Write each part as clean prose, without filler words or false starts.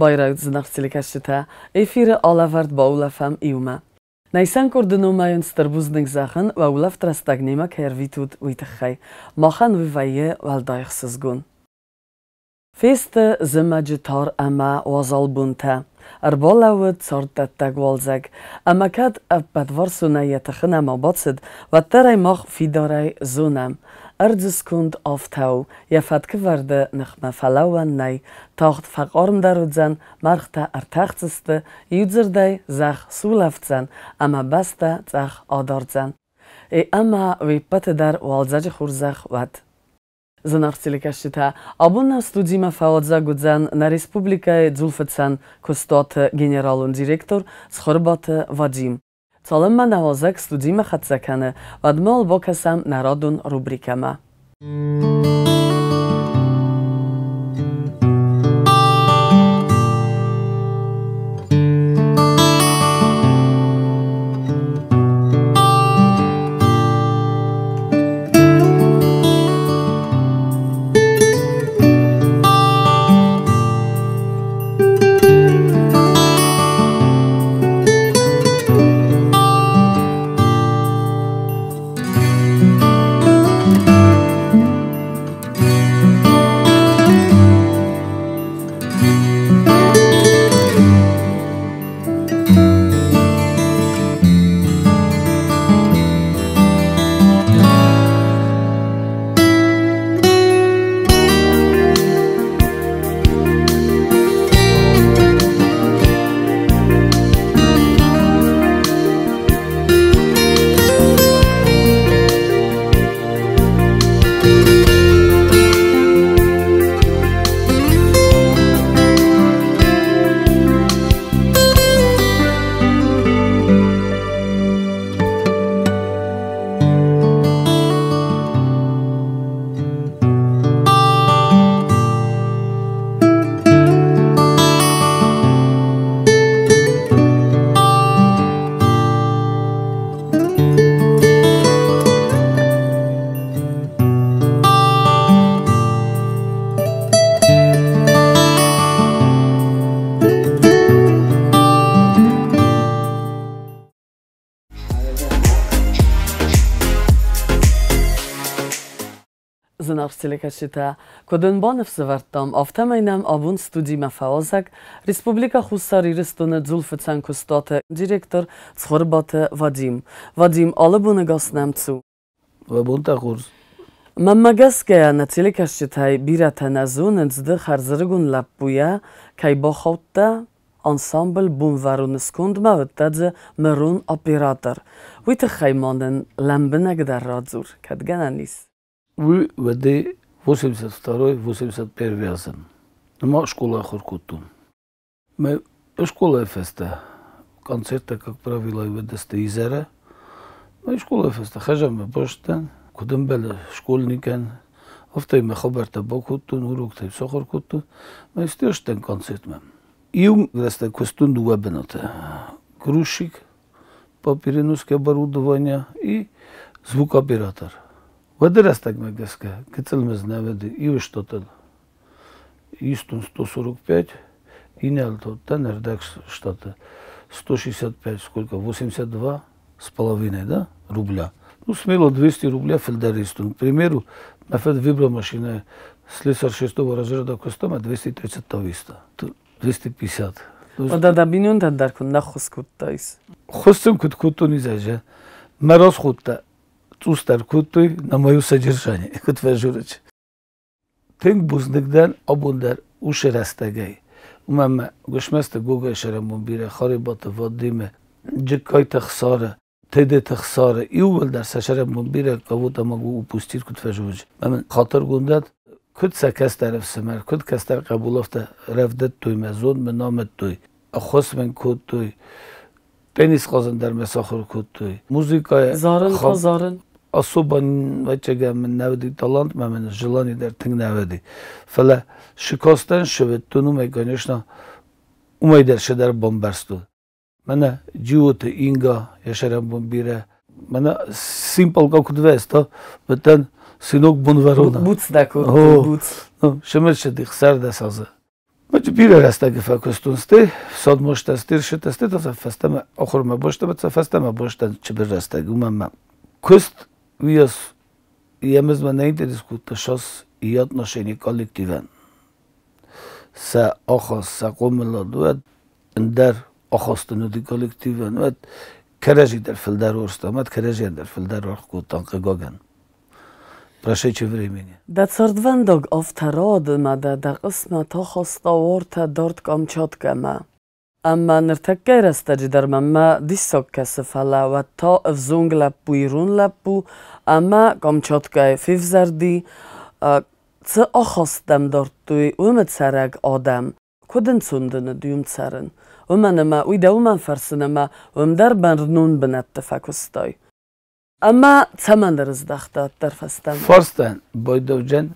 Bayrak znachtsilikashita, efiri alavard ba ulafam iuma. Najsan koordinumają starbuznych zachan, wa ulaf trastagnima kervitut uitachai, machan wywaje waldajch sezgun. Feste zimajitar ama wazalbunta, arbolawet sortattag walzag, ama kad abadvarsuna yatachina mabotsid, watterai mach fidarai zunam, Ardzuskund aftau, jafat gewarde nach ma falauan nei, taucht faqarm darudzan, marchta artachtzeste, judzerdai zach sulaftzan, ama basta zach adardzan. Ama vipatedar walzaj khurzach wat. Zanartsilikashita, abuna studima faodza gudzan na Respublika Zulfetsan kostot general und direktor Schorbate Vadim. Calemma nawozek studima chatzakane, vadmol bokasam narodun rubrikama. Zanartsilikashita, kodenbanef zavartam, aftaminam abun studima faozak, Respublika Hussari Ristone Zulfetsan kostate direktor Schorbate Vadim. Vadim, alle bune gasnam zu. Vabunta khurs. Mamagaskaya natsilikashitai birata nazun enzde kharzergun lappuya, kai bokhauta ensemble bunvarun skund mavtadze merun operator. Wite khaymanen lambenag dar radzur, kadgananis. Вы воды 82-81 язым. Нема школа Хоркутун. Мы школа феста. Концерты, как правило, ведеста изера. Мы школа феста. Хажаме боштан. Кудем бел школьникен. Автай мы хабарта бакутун, уруктай Хоркутун. Мы стештен концерт мы. Иум веста костун дуабената. Грушик, папиринуске оборудование и звукооператор. Выдрастак мегаска, кецелмез наведи, и что-то, истун 145, и не альто, тенердак что-то, 165, сколько, 82 с половиной, да, рубля. Ну, смело 200 рубля фельдеристун. К примеру, на фед вибромашина слесарь 6-го разряда костюма 230 тависта, 250. Да бинун даркун на хускуттайс. Хустым куткутун изаже, мороз хутта. Цустар кутуй на мое содержание. Кутвежурач. Тинг буздыгдан абундар ушерастагай. Умама гушмаста гуга шарамбира харибата вадиме джекай тахсара теде тахсара и увалдар сашарамбира кавута могу упустить кутвежурач. Мама хатар гундат кут сакастар в самар кут кастар кабуловта равдат туй мазон менамет туй. Ахос мен кутуй. Теннис казандар месахур кутуй. Музыка зарын особо вачага من نودی талант من желание در тинг наведи. Фала шикостан шевет туну ме конечно умайдер шедар бомбарсту. Мана джиоте инга яшарам бомбира. Мана simple как двеста, бетен синок бонварона. Буц даку, буц. Шемер шедих сарда саза. Macie bire restegi fakostunsti, sad možete stiršite, to se festeme, ohrome bošte, bet se festeme bošte, če bi restegi, umama. Kust, vios, jemezme ne intereskuta šos i отношение коллективен. Се охос, се комела дует, ender ochostunu di kollektiven, met kerezi der filder orsta, met kerezi der filder orkutan gegogen. Proszę времени. Da cordwendog ofta rodma da qisma tochosta orta dort Kamchatka. Amma nirtakka stage dar mamma dissokka sefala wa ta vzung lappu irun lappu, amma Kamchatka fivzardi co ochostam dortui umet sarag adam. Kudin tsundene düğüm tsarın. Umanama uyda uman farsinama umdar nun benatte fakustoy. Ama tsamandırız dağda tarfastan. Forstan boydovcan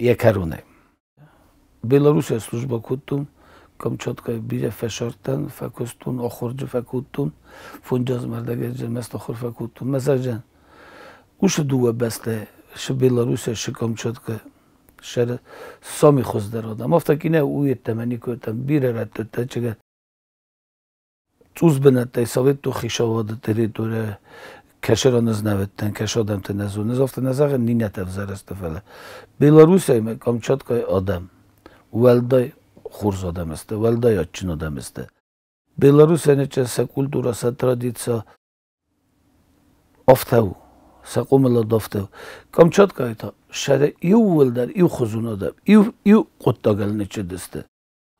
yekarune. Belarusya служба kutum Kamchatka bile feşartan fakustun oxurcu fakutun funjaz merdagece mestoxur fakutun. Mesela uş duva beste şu Belarusya şu Kamchatka شر سامی خوز در آدم افتا که نه اوی تمنی کردم بیره رد تا چگه توز بنده تای ساوید تو خیشا واده تری دوره کشران از نویدتن کش آدم تا نزو نز افتا نزاقه نینت افزار است فعلا بیلاروسی های کامچاتکای آدم ولدای خورز آدم است ولدای آچین آدم است بیلاروسی های نچه سا کلتورا سا ترادیتسا افتاو ساقوملا دافته Kamchatka'yı ta şere iu ولدر iu خزون آدم iu قطعال نچه دسته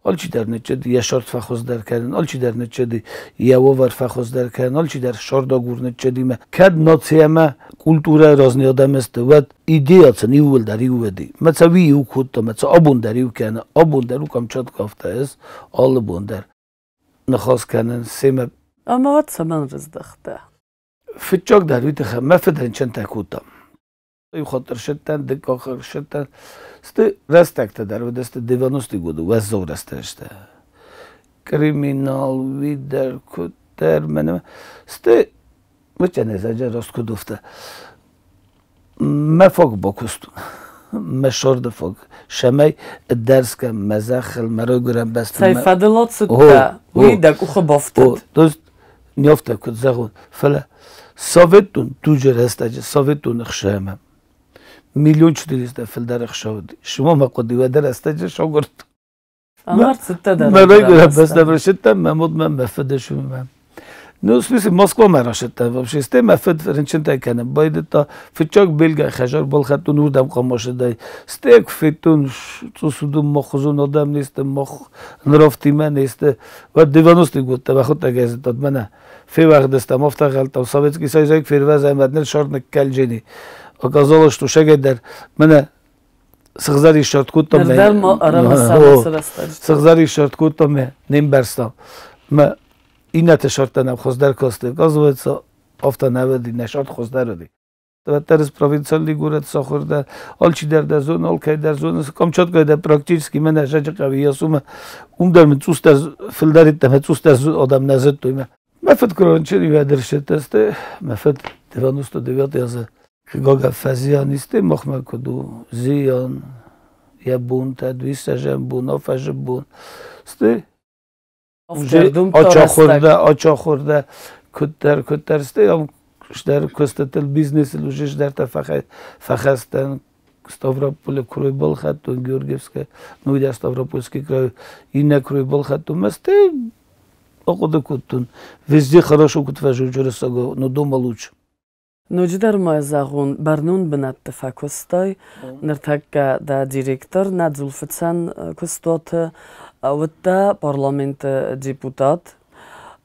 آلچی در نچه دی یشارت فخوز در کردن آلچی در نچه دی یوور فخوز در کردن آلچی در شارداگور نچه دی ما کد ناتسیما کلتوره رازنی آدم است و ایدیاتن iu ولدر iu ودی مثلا وی iu کتا مثلا آبون در iu کنه آبون در او Kamchatka افته است آل بون در نخواست کنن سیمه Ama wat zaman rızdıqda. فچاک در ویت خم مفدرین چند تکوتم ای خاطر شدن دک آخر شدن است رستک در و دست دیوانوستی گودو و زور استشته کریمینال ویدر کتر منم است بچه نزاجه راست کدوفته مفاق باکستون مشارد فاق شمی درس کم مزخل مرای گرم بست Sayfadılot sıtta. Uydaq uxu boftad. دوست نیافته کد زغون فلا ساویتون توجه رستاجه ساویتون اخشامه میلیون چطوریست فلدر اخشاودی شما مقدی و در استاجه شاگرد Amar sıtta da. مرای گرم بست نبرشتم ممود من مفده شما نه سپیسی مسکو مراشتم وابشه استه مفد فرنچن تا کنم باید تا فچاک بیلگا خجار بالخطون وردم قماشه دای استیک فیتون تو سودم مخزون آدم نیست مخ نرفتی من نیست و دیوانوستی گفته و خود تگزید داد منه فی وقت دستم افتا غلطم سویتسکی سایزایک فیروز احمد نل شارت نکل جینی اکازالش تو شگه در منه سخزاری شارت کودتم Nereden mi aramasam sırastaj. سخزاری شارت کودتم نیم برستم ما اینه شارتنم خوزدر کاسته گازویتسا افتا نودی نشارت خوزدر دی و teraz prowincjali górę Sochorda, alci der zone, alkaj der zone, Kamchatka der praktycznie mnie rzeczy kawi, ja suma mit zuster fildarit mit zuster adam nazet to ima. Ma fekroń czyli wiadersze testy, ma fet 99 yazı. Goga fazjanisty, mochma kodu zion, jabun, ta 200 jambun, ofajabun. Sty Açakhorda kütter sty در کستتل بیزنس لوجش در تفخه فخستن ستاوروپول کروی بال خطون گیورگیفسکه نوید ستاوروپولسکی край اینه کروی بال خطون مسته آقا کتون везде хорошо кутважу جرساگو но дома лучше. Nujder mazağun barnun benatte fakustoy nirtakka da direktor nadzulfetsan kustotı avutta parlament deputat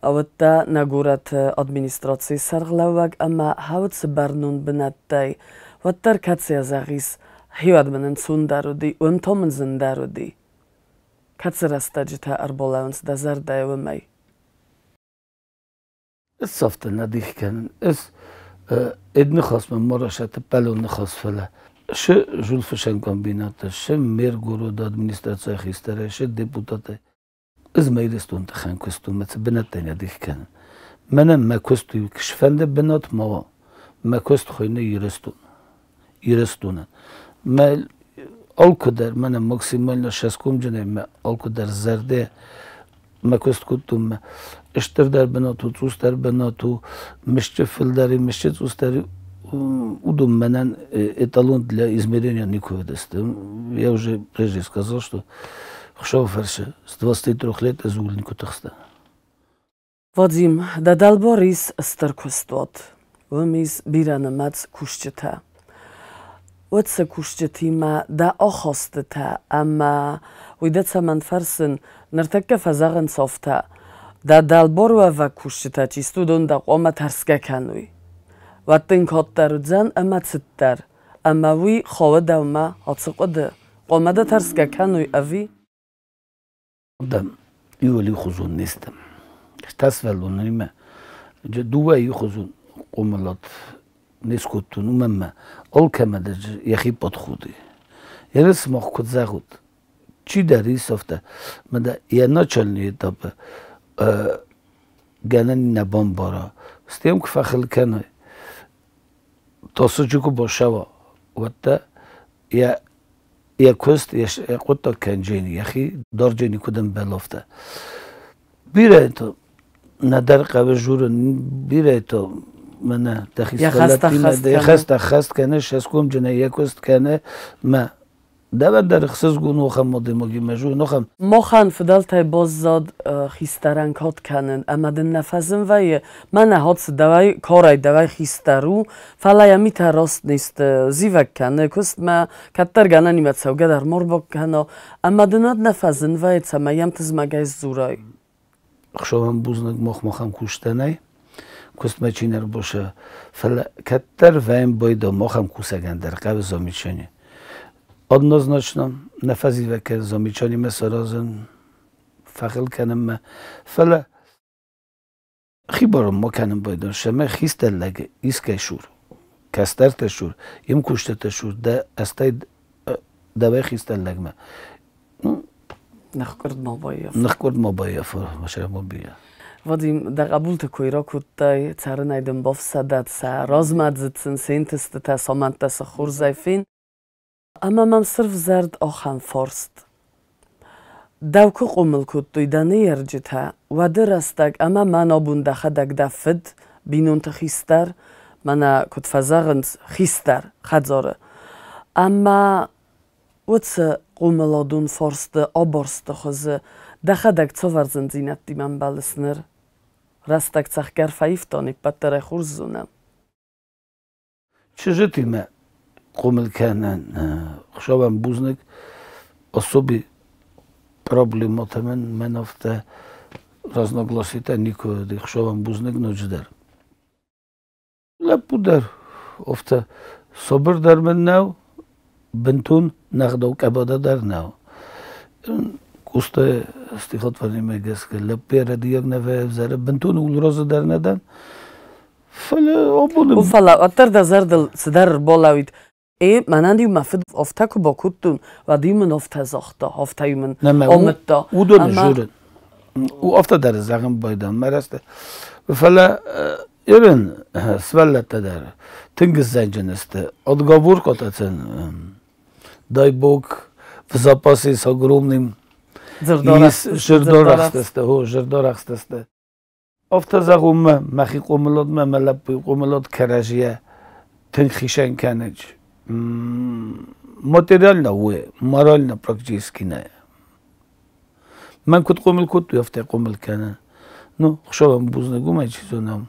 avutta nagurat administratsiya sarglavag amma havut barnun benattay wattar katsiya zagis hiwad benen sundarudi untomen zindarudi katsirastajita arbolauns da zardayvmay الصفت الناديك كان ادني خاص من مرة شات بالون خاص فلا ش جول فشن كومبينات ش مير غورو د ادمنستراسيون خيستره ش ديبوتات از ميلستون تخان كستون مت بنات ناديك كان من ما كستو كشفند بنات ما كست خوينه يرستون ما Alkudar mana maksimально шеском дженем alkudar zerde ما كنت كنتم اشتر بناتو توستر بناتو مشت فلداري مشت توستر удом менен эталон для измерения никого достал. Я уже прежде сказал, что шоферше с 23 лет из Угольника Татарстана. Вадим, да далборис старкостот. Вмис бирана мац кушчета. واتسا كوشتي ما دا أخصتها أما ويدتها من فرسن نرتكا فزاغن صفتا دا دالبوروا و كوشتا چيستو دون دا قوما ترسكا كانوي واتن كاتر زن أما تستر أما وي خواه دوما هاتسقود قوما دا ترسكا كانوي أوي دم يولي خزون نستم تسفلون نيمة دوه يخزون قوملات نسكتون ومما all كمدج يخي بدخودي يرس ما خود زغود چی داری سفته مده یه نچلنی تاب گنن نبام بارا استیم که فخل کنه تاسو چیکو باشه و وقتا یا کست یا قطع کنجینی یخی دار جینی کدام بلافته بیره تو ندر قوی جور بیره تو منه دخیست خست کنه شسکوم جنه یکست کنه ما دعوت در خصوص گونو خم ماده ماگی مجور نخم مخان فدالتای باززاد خیستران کات کنن اما دن نفذن وی من هات دوای کارای دوای خیسترو فلا یمی راست نیست زیوک کنه کست ما کتر گنه نیمت سوگه در مور با کنه اما دنات نفذن وی تسمه یم تزمگه زورای خشوان بوزنگ مخم کشتنه کست ما چینر باشه فلا کتر ویم باید مخم کوسگن در قبل زمیچنی однозначно نفذی که زمیچانی مسرازن فقل کنم فلا خیبارم ما کنم باید شما خیست لگه ایسکه شور کستر تشور یم کشت تشور ده استای دوای خیست لگمه نخکرد ما باید فر ما بیا Vadim, der Abulte Koirakuttai, Zerneidem Bofsadat, Razmadzitsen, Senteste, Samantas, Churzaifin. Ama mam sırf zerd axan forst. Davku qumulkut duydani yerjita, wadir astag ama mana bundaxadag dafid, binun txistar, mana kut fazagant xistar, xadzore. Ama wutse qumuladun forste, aborste xoze, daxadag covarzen zinat diman balesner. Rastag cachgar faiftoni patere churzunam. Czyżytime قوملکنن خشابم بوزنک особи проблемата мен офте разногласите никой да خشابم بوزنک نوجدر لپودر офте صبر در من نو بنتون نخدو کباده در نو کوسته استیخات فرنیمه گست که لپیر دیگ نوه زره بنتون اول راز در ندن فلا آبودم فلا اتر دا زردل سدر بالاوید من دیو مفید افته که با کتون و دیو من افته زخته افته یو من آمده او دو نجورن او افته در زغم بایدن مرسته فلا ایرن سولت در تنگز زنجن استه ادگابور کتاتن دای بوک و زپاسی ساگرومنیم جردار اخسته هو جردار اخسته افته زغم مخی قوملاد ملپی قوملاد کرجیه تنخیشن کنج материально уе, морально практически не. Мен кут қомил кут яфте қомил кана. Ну, хшавам бузне гумай чизонам.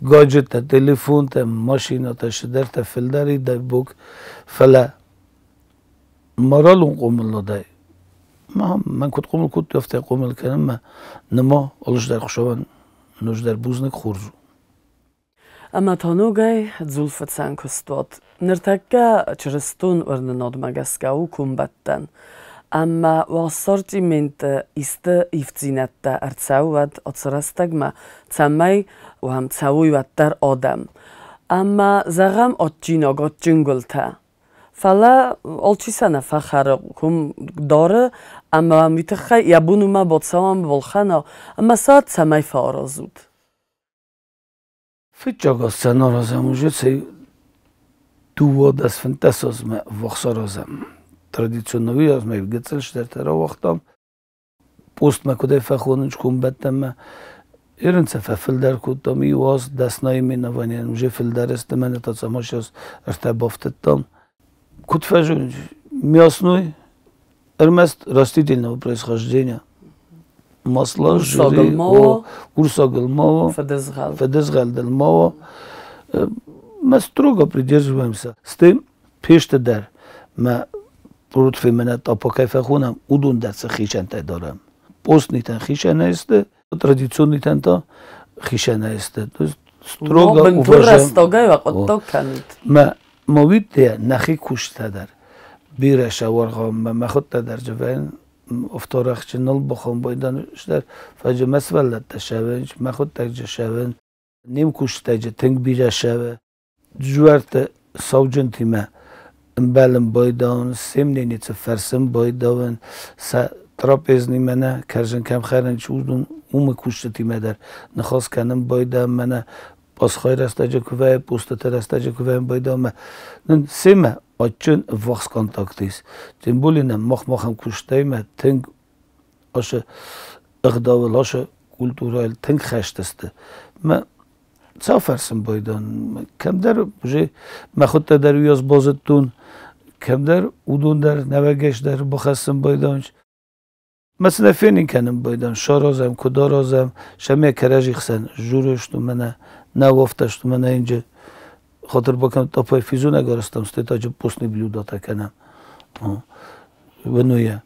гаджета, телефонта, машината, шидерта, филдари дай бук, фала. Маралун قومل дай. من كنت قومل كنت يفتح قومل كلام نما الله در خشوان نوش در بوزنك خورزو. اما تانوگای زولفت سنکستوات نرتکه چرستون ورنناد مگسکاو کمبتن اما واسارتی منت است ایفتزینت ارتساوت اتسرستگما تسمی و هم تسوی و در آدم اما زغم اتجیناگات جنگلته فلا آلچی سنه فخر کم داره اما میتخی یبونو ما باتساوام بولخانا اما ساعت تسمی فارازود في جاگاست نارازم وجود سی Duo das fantassos me voxorozem. Tradicionavi az me gecelshtera waqtam. Post me kudai fakhonch kum bettem. Irnce fildar kuttam i was dasnai min avanyan je fildar estemene tatsamashos rtaboftettam. Кут фажу мясной, эрмест растительного происхождения. Масла, жиры, урсагалмава, федезгалдалмава. Мы строго придерживаемся. С тем, пештедар, мы против меня апокайфахунам удундар сахишантай дарам. Постный тан хишана есть, традиционный тан то хишана есть. То есть строго уважаем. مویده نخی کشته در بیرش ورقام مخوت در جوان افتارخ چنل بخوام بایدانش در فجر مسولت تشوینش مخوت تجه شوین نیم کشته جه تنگ بیره شوه جوارت سوجن تیمه امبالم بایدان سیمنی نیت فرسم بایدان تراپیز نیمنه کرجن کم خیرن چودون کشته تیمه در نخواست کنم بایدان منه از خیر است اجا کوه پوست تر است اجا کوه بایدامه نن سیمه آچون وقت کانتاکتیس جنبولی نم مخ هم کشته ما تنگ آش اقداول آش کلتورال تنگ خشت است ما سافرسم بایدان کم در بجه ما خود در ویاز بازتون کم در اودون در نوگش در بخستم بایدانش مثلا فینی کنم بایدان شارازم کدارازم شمی کرجی خسن جورش تو منه نوفتش تو منه اینجا خاطر بکنم تا پای فیزو نگارستم سته جو پوسنی بلودا تا کنم و نویه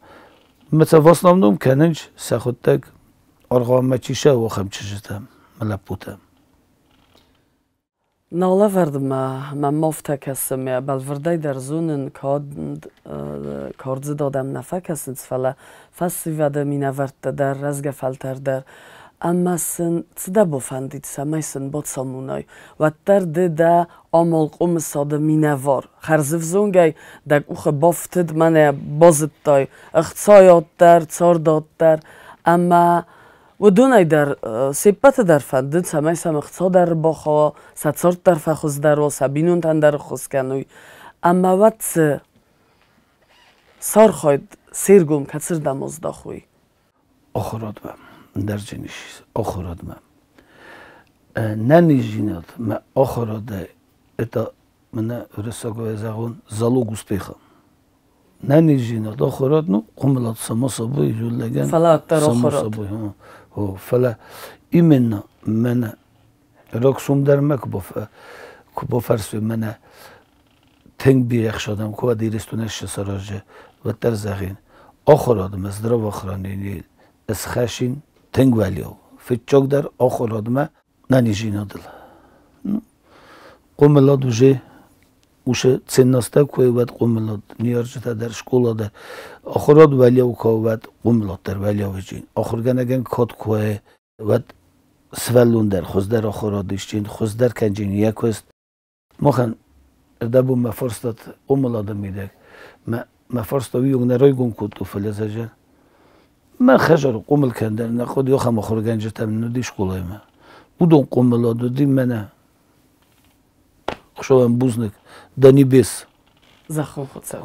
مثلا واسنام نوم کننج سخود تک ارغام مچیشه و خم چشتم ملپوتم نالا ورد ما مفته کسیم یا بلوردای در زونن کارد دادم نفه کسیم فلا فسی وده می نورد در رزگ فلتر در اما سن تده بفندید سمیسن باد سامونای و در ده آمال قوم ساده می نوار خرزف زونگای در اوخ بافتد منه بازد دای اختصایات در داد در اما و دونای در سپت در فندید سمیسم اختصا در باخوا ستسارت در فخوز در و سبینون تن در خوز کنوی اما وقت سار خواهد سیرگوم کسر دمازده خوی آخرات بم در جنیش آخرات بم ننی جینات ما آخرات ده اتا من رساگوه زغون زلوگ اسپیخم ننی جینات آخرات نو قملات سما سابوی جول لگن فلات در آخرات فلا ایمنا من راکسوم در ما که فرسوی من تنگ بیرخ شدم که دیرستونش سراجه و در زغین آخرادم از درو آخرانی از خشین تنگ ولیو فچاک در آخرادم ننیجینا دل قوملاد وجه وشه ценността коеват قوملاد نیارجتا در школа در آخراد ولیو کوات قوملاد در ولیو وجین آخرگنگن کات کوه وات سوالون در خوز در آخرادش چین خوز در کنجین یک است مخن دبو مفرستات قوملاد میده ما فرست ویون نرای گم کتو فلزاجه ما خجر قومل کندر نخود یا خم آخرگنج تام ندیش کلای ما بودن قوملاد دی منه خشوام بوزنک دانی بیس زخم خود سر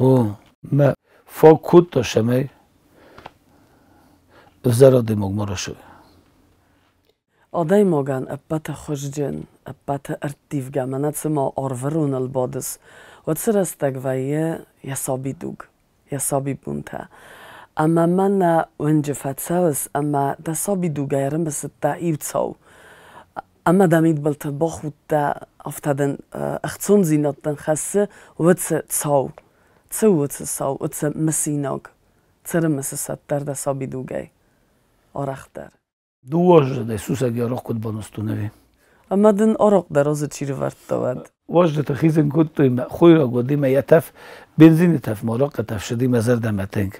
ما فاکوت داشتم زرادی مگمارا شد آدای مگن ابت خوشجن ابت ارتیف گمنت سما آرورون البادس و تسرستگ ویه یسابی دوگ یسابی بونته اما من ونج فتسوس اما دسابی دوگیرم بس تا سو اما دمید بلت باخود تا افتادن اختون زیناتن خسته و تسو سو و مسیناگ ترمس ستر دسابی دوگی آرختر دوواجه ده سوسه گیارخ کد بانستونه اما دن آرق در از چیره ورد داد واجد تخیزن کد توی خوی را گودیم یتف بنزین تف ماراق تف شدیم از دمتنگ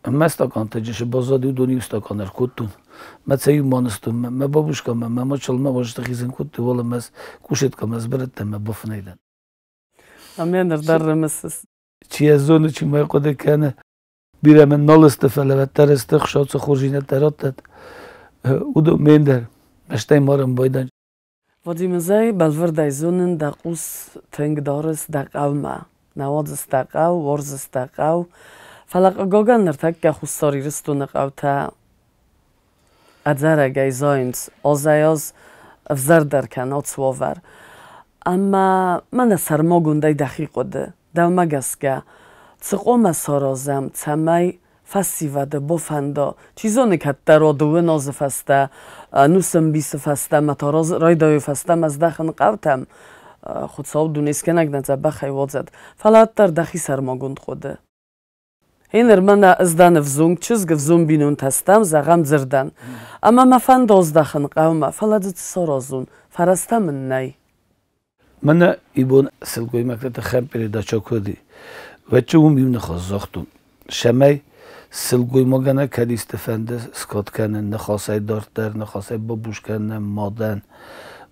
اما استاکان تجش بازادی دونی استاکانر کدتون ما تسیو مانستون ما بابوش کم ما چلمه واجد تخیزن کد توی والا مز کوشت کم از برد تم بفنیدن اما در رمسس چی از زونه چی ما قده کنه بیره من نالسته فلوتر استخشاد سخورجینه تراتت او دو میندر مشتای مارم بایدن Wadimy zaj balwardaj zunen da us teng doris da qawma. Nawadz da qaw, warz da qaw. Falaq gogan nertak ga khustari ristun qawta adzara gayzoins ozayos wzardar kan otswovar. Amma mana sarmogun dai daqiqode. Da magaska. Tsqoma sorozam tsamay فسیوده بافنده چیزانی که در دوه ناز فسته نوسم بیس فسته متاراز رای دای فسته مزدخن قوتم خود صاحب دونیست که نگنده بخی وادزد فلات در دخی سرماگوند خوده این من از دن فزونگ چیزگ فزون بینون تستم زغم زردن اما مفن دازدخن قومه فلات سارازون فرسته من نی من ایبون سلگوی مکتت خم پیدا چاکودی و چون بیون خواستم شمی سلگوی مگنه کلی استفاده سکات کنن نخواهی دارتر نخواهی بابوش کنن مادن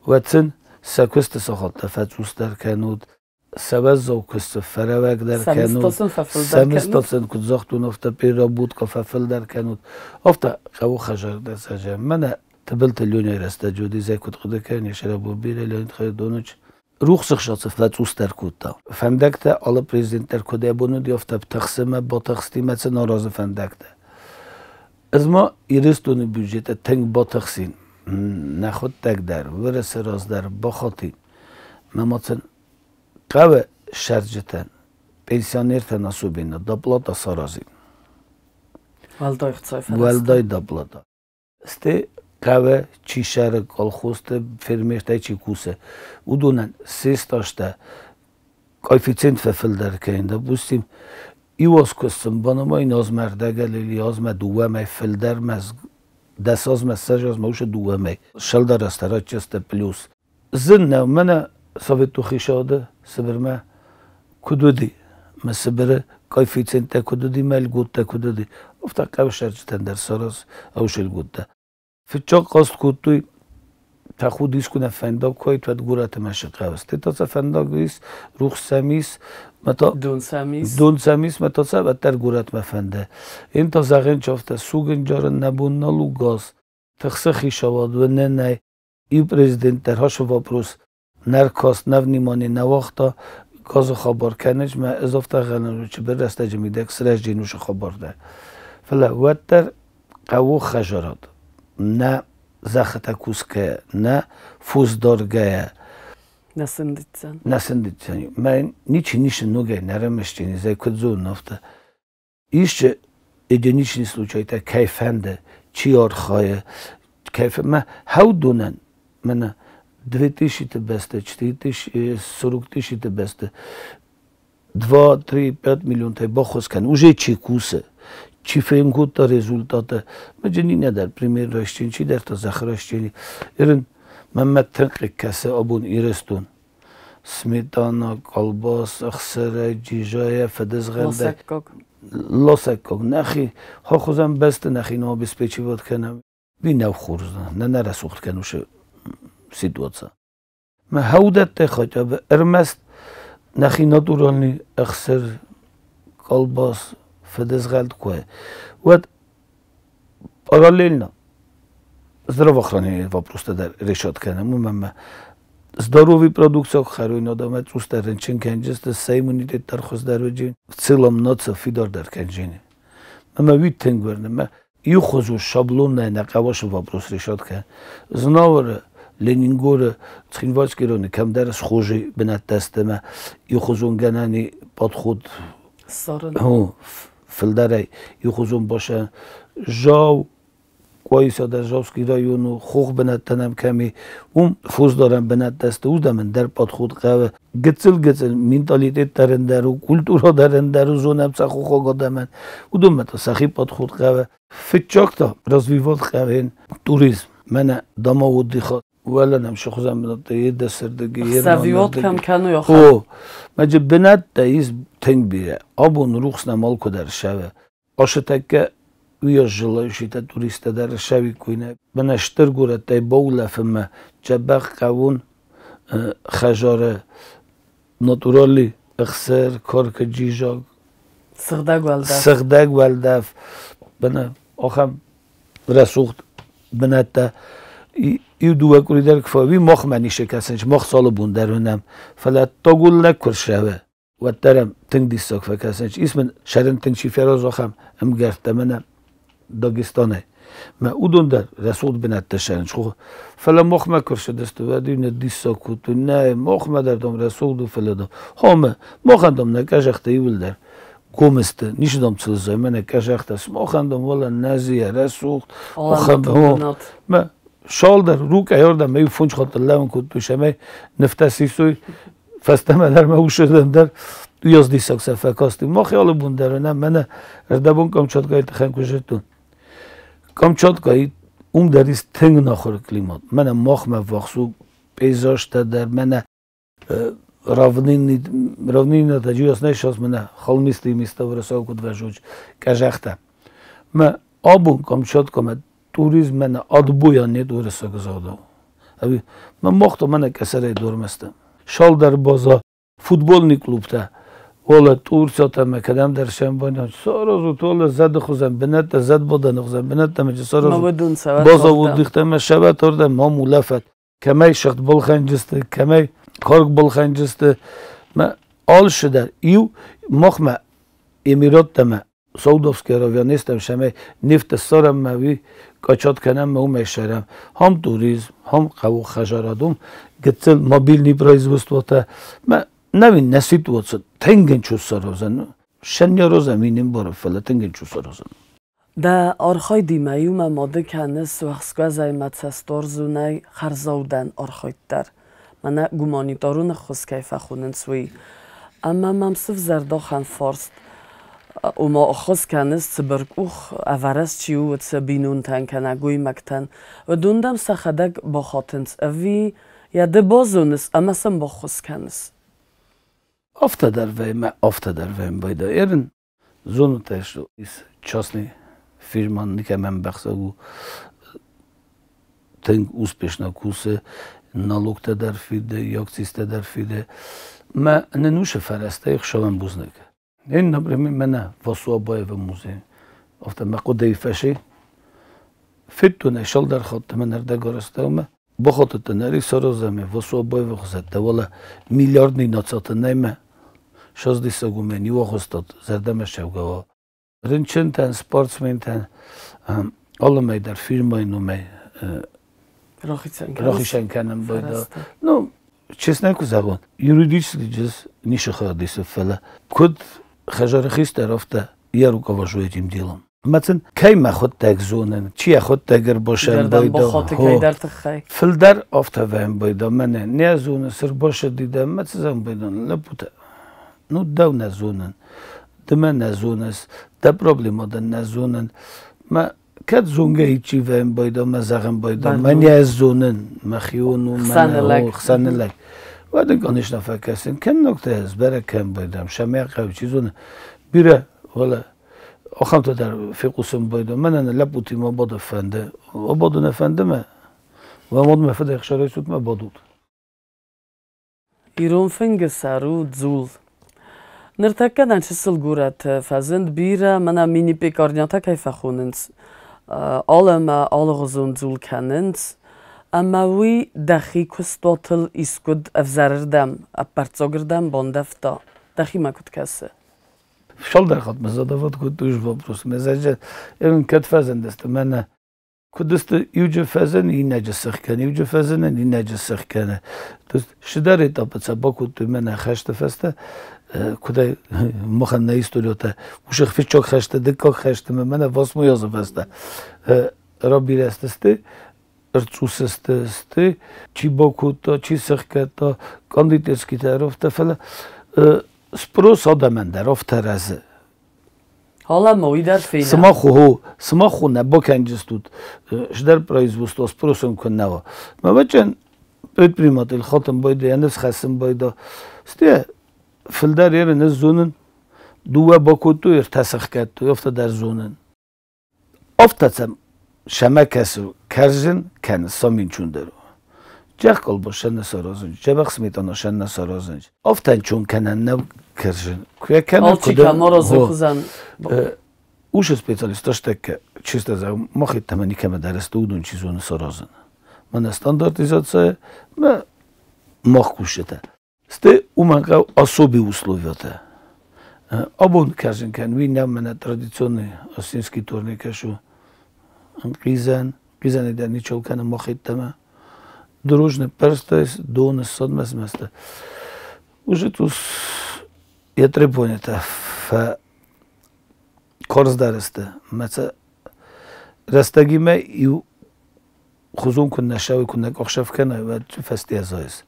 و تن سکست ساخت تفتوس در کنود سبز زوکست فروک در کنود سمستاسن کد زختون افتا پیرا بود که ففل در کنود افتا قو خجر در سجم من تبلت لیونی رسته جودی زی کد خود کنی شرابو بیره لیونی خیلی دونوچ روخ شات فتوس در کوتا فندکته آل پرزیدنت در کده بونو دیافته بتقسمه با تقسیمت ناراض فندکته از ما ایرستونی بودجت تنگ با تقسیم نخود تک در ورس راز در با خاطی مماتن قوه شرجتن پنسیونر تناسوبینه دبلاتا سارازی والدای دبلاتا استه قوه چی شهر کالخوست فرمیشته چی کوسه او دونن سیستاشته کایفیسنت ففل در کنده بوستیم ایواز کستم بانما این آزمرده گلیلی آزمه دوامه فل در مز دست آزمه سرج آزمه اوش دوامه شل در استرا چسته پلوس زن نو من سویت تو خیشاده سبرمه کدودی ما سبره کایفیسنت کدودی مل گوته کدودی افتا قوه شرجتن در ساراز اوشل گوته فچاق قاست کتوی تا خودیش کنه فندق کویت و دگورت مشقه است. تا فندقیس روح سمیس متا دون سمیس متا سبتر گورت مفنده. این تا زغن چافته سوگن جارن نبون نلو گاز تخسخی شواد و نه ای پرزیدنت درهاش واپروس نرکاست نونیمانی نواختا گاز خبر کنج ما اضافه غنرو چه برسته جمیده اکسرش جینوش خبر ده. فلا وتر قو خجرات. نه زخت کوسکه نه فوزدارگه نسندیتزن من نیچی نیش نوگه نرمشتینی زی کدزون نفته ایش ادنیشنی سلوچایتا کیفنده چی آرخایه کیف من هاو دونن من دویتیشی بسته چتیتیش سروکتیشی بسته 2, 3, 5 میلیون تای باخوز کن اوژه چی کوسه چی فهم کود تا رزولتاته مجنی ندار پریمیر راشتین چی در تا زخراشتینی ایرن محمد تنقی کسه آبون ایرستون سمیتانا کالباس اخسره جیجای فدز غنده لاسکاک نخی ها خوزم بست نخی نا بسپیچی واد کنم بی نو خورزن نه نرسوخت کنوش سیدواتسا ما هودت تخاجه به ارمست نخی ناتورالنی اخسر کالباس فدز غلط کوه و параллельно здравоохранение вопроса در решат کنم مم здоровый продукция خروی ندامت روست در رنچین کنجست سیمونیت در خوش در وجین целом ناц فیدار در کنجینه مم وید تنگ برنم یو خوزو شابلون نه نقواش вопрос решат کن знавар لنینگور تخینواش کرونه کم درس خوشی بنات دستم یو خوزون گنانی پاد خود سارن فلدره یو خوزون باشه جاو کویسا در جاوسکی رایونو خوخ بنات تنم کمی فوز دارم بنات دست او دمن در پاد خود قوه گتسل منتالیت درندرو کلتورا درندرو زونم سخو خوگا دمن او دم تا سخی پاد خود قوه فتچاکتا رازویوات قوه توریسم من داما ودی خواست ولی نمیشه خوزم بنات یه دستردگی سویوات کم کنو یا خواهد مجه بنات دایز تنگ بیره آبون روخس نمال کدر شوه آشتکه ویا جلایشیت توریست در شوی کوینه بنشتر گورد تای باوله فمه جبق قوون خجاره ناتورالی اخسر کارک جیجاگ سغدگ والدف بنا آخم رسوخت بنات ایو دو کوری در کفاوی مخ منی شکستنش مخ سال بوندرونم فلا تاگول نکر شوه و درم تنگ دیساک فکستنش اسم شرن تنگ چی فراز آخم ام گرفته منم داگستانه ما اودون در رسول بنت تشرنش خو فلا مخ مکر شدست و دیو دیساک تو نه مخ مدردم رسول دو فلا دو همه مخ اندم نکش اختی ول در کومست نیشدم چلزای من نکش اخت مخ اندم ولا نزیه رسول آخم ما شال در روک ایاردم میو فونج خاطر لون کد دوشمه نفتسی سوی فستم در ما شدم در دو یاز دیساک سفکاستی ما خیال بوندرونم من اردبون کامچاتگاهی تخم کشتون کامچاتگاهی دریست تنگ ناخور کلیمات من ماخ مفاخسو پیزاشته در من равнина таҷиёс нешас мана холмисти миста варасо куд важуҷ кажахта ма абун камчатка ма туризм мана адбуя не варасо газода аби ма мохто мана касаре дурмаста шал дар боза футболни клубта вала турсията ма кадам дар шамбана саразу тола зад хузам бинат зад бодан хузам бинат ма саразу боза удихта ма шабат орда ма мулафат камай шахт болханҷист камай کارک بالخنجسته ما آل شده ایو مخم امیرات دم سعودوفسکی راویانیستم شمه نفت سرم موی کاچات کنم مو میشرم هم توریسم هم قو خجارادم گتل موبیل نیبرایز بستوته ما نوین نسیت واسه تنگن چو سرازن شنیا روز امینیم باره فله تنگن چو سرازن دا آرخای دیمیو ما ماده کنس وقتگاه زایمت سستار زونای خرزاودن آرخای در من گمانی دارون خسکیفه خونن سوی اما ممسف زرداخن فارست و ما خس کنست سبرگ اوخ اورست چیو و تسبینون تن کنه گوی مکتن و دوندم سخدک با خاطنس اوی یاده بازونست اما سم با خس کنست افته در ویم بایده ایرن زونو تشتو ایس چاسنی firman nikemem baksagu teng uspješna kuse nalog tedarfide i akcijs tedarfide ma ne nuše farasta ih šavan buzneke. En napremi mena vasu abajeve muzej. Ofta ma kodej feši fittune šaldar khatte menerde garastavme بخاطر تنری سرازمه واسو باید وقت ولی میلیاردی ناتسات نیمه شازدی سگومنی و خستاد زردم شوگاه رنچن تن سپورتسمن تن آلمی در فیلمای نمی راخیشن کنم باید نو چیز نکوزگان یوریدیچلی جز نیشه خواهدیس فله کد خجار خیست رفته یه رو کاوشوی جیم دیلم مثلا کی ما خود تگزونن چی خود تگر باشن باید فلدر آفته ویم باید من نه زون سر باشه دیدم مثلا باید لبوده نو دو نزونن دم نزونست ده پروبلم دن نزونن ما کد زونگه هیچی ویم باید مزاقم باید من یه زونن مخیونو من خسانلک و دنگانش نفکرسن کن نکته از برای کم بایدم شمیع قوی چیزونه بیره ولی آخام تا در فقوسم باید من لبوتی ما باد فنده و بادو نفنده ما و ماد مفده اخشاره سود ما بادود ایرون فنگ سرود زول نرتکدن چه سلگورت فزند بیره من مینی پیکارنیاتا کیفه خوننس آل غزون زول کننس اما وی دخی کستاتل ایسکود افزردم اپرتزاگردم باندفتا دخی مکود کسه شالدر خط مزادفات کد دوش вопрос مزاجه این کد فزند است من کدست یوجه فزن این نجسخ کنه یوجه فزن این نجسخ کنه دوست شدار ایتابت سبا کد من خشت فسته کدای مخن نیستولیوته وشخ فیچوک خشته دکاک خشته من واسمو یازه فسته را بیرست استه ارچوس استه چی باکوتا چی سخکتا کاندیتسکی ترفته فلا سپروس آدمن در افته رزه حالا موی در فیلم سما خو نبا کنجستود شدر پرایزوستو سپروسم کن نوا ما بچن предприниматель الخاتم باید یعنی خسم باید سته فلدر یه نز زونن دوه باکوتو یر تسخ کرد تو افته در زونن افته سم شما کسو کرجن کنه سامین چون درو جه کل باشن نسارازنج جه بخص میتونه شن نسارازنج افتن چون کنن نو کرجن که کنه آلچی که ما را زخوزن اوش سپیتالیست داشته که چیست از ما خیلی تمنی که درست اودون چیزو نسارازن Мене стандартизация, ме махкушета. Сте уманка особи условията. Абон кажем кен, ви нямаме традиционни осински турни кашу. Гизен и да ничолка на махиттама. Дружне перста, доне содмес места. Ужитус я требонета в корздаресте. Меца растагиме и خصوصا كنا شاوي كنا أخشف كنا فستي زايز